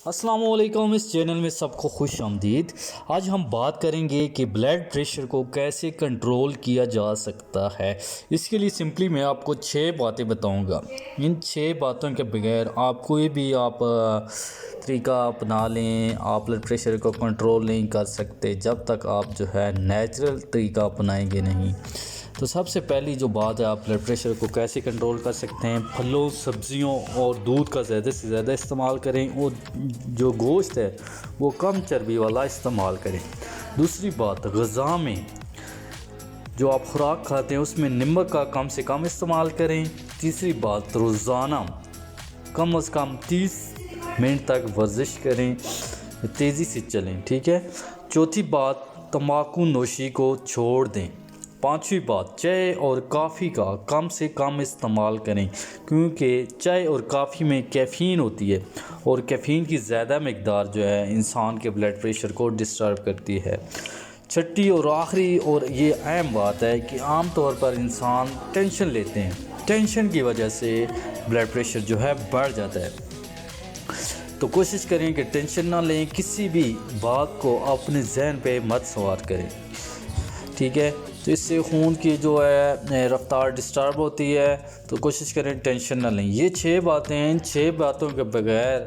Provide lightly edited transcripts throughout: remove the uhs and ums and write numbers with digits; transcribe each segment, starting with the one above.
السلام علیکم، اس چینل میں سب کو خوش آمدید۔ آج ہم بات کریں گے کہ بلڈ پریشر کو کیسے کنٹرول کیا جا سکتا ہے۔ اس کے لیے سمپلی میں آپ کو 6 باتیں بتاؤں گا۔ ان 6 باتوں کے بغیر آپ کوئی بھی طریقہ اپنا لیں، آپ بلڈ پریشر کو کنٹرول نہیں کر سکتے جب تک آپ نیچرل طریقہ اپنائیں گے نہیں۔ تو سب سے پہلی جو بات ہے، آپ بلڈ پریشر کو کیسے کنٹرول کر سکتے ہیں، پھلوں، سبزیوں اور دودھ کا زیادہ سے زیادہ استعمال کریں، اور جو گوشت ہے وہ کم چربی والا استعمال کریں۔ دوسری بات، غذا میں جو آپ خوراک کھاتے ہیں اس میں نمک کا کم سے کم استعمال کریں۔ تیسری بات، روزانہ کم از کم 30 منٹ تک ورزش کریں، تیزی سے چلیں، ٹھیک ہے۔ چوتھی بات، تمباکو نوشی کو چھوڑ دیں۔ پانچویں بات، چائے اور کافی کا کم سے کم استعمال کریں، کیونکہ چائے اور کافی میں کیفین ہوتی ہے، اور کیفین کی زیادہ مقدار انسان کے بلڈ پریشر کو ڈسٹرب کرتی ہے۔ چھٹی اور آخری اور یہ اہم بات ہے کہ عام طور پر انسان ٹینشن لیتے ہیں، ٹینشن کی وجہ سے بلڈ پریشر بڑھ جاتا ہے۔ تو کوشش کریں کہ ٹینشن نہ لیں، کسی بھی بات کو اپنے ذہن پہ مت سوار کریں، ٹھیک ہے۔ تو اس سے خون کی رفتار ڈسٹرب ہوتی ہے، تو کوشش کریں ٹینشن نہ لیں۔ یہ 6 باتیں ہیں، ان 6 باتوں کے بغیر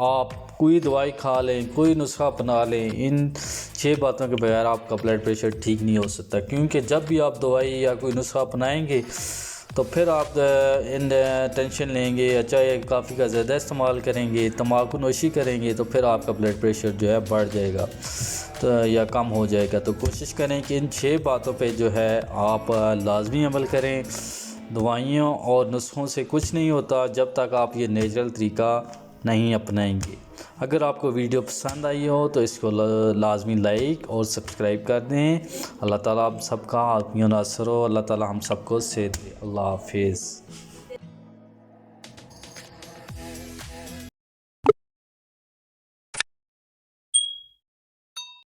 آپ کوئی دوائی کھا لیں، کوئی نسخہ اپنا لیں، ان 6 باتوں کے بغیر آپ کا بلڈ پریشر ٹھیک نہیں ہو سکتا، کیونکہ جب بھی آپ دوائی یا کوئی نسخہ اپنائیں گے تو پھر آپ ٹینشن لیں گے، چائے کافی کا زیادہ استعمال کریں گے، تمباکو نوشی کریں گے، تو پھر آپ کا بلڈ پریشر بڑھ جائے گا یا کم ہو جائے گا۔ تو کوشش کریں کہ ان 6 باتوں پہ آپ لازمی عمل کریں۔ دوائیوں اور نسخوں سے کچھ نہیں ہوتا جب تک آپ یہ نیچرل طریقہ نہیں اپنائیں گے۔ اگر آپ کو ویڈیو پسند آئی ہو تو اس کو لازمی لائک اور سبسکرائب کر دیں۔ اللہ تعالیٰ آپ سب کا حامی و ناصر ہو، اللہ تعالیٰ ہم سب کو صحت دے۔ اللہ حافظ۔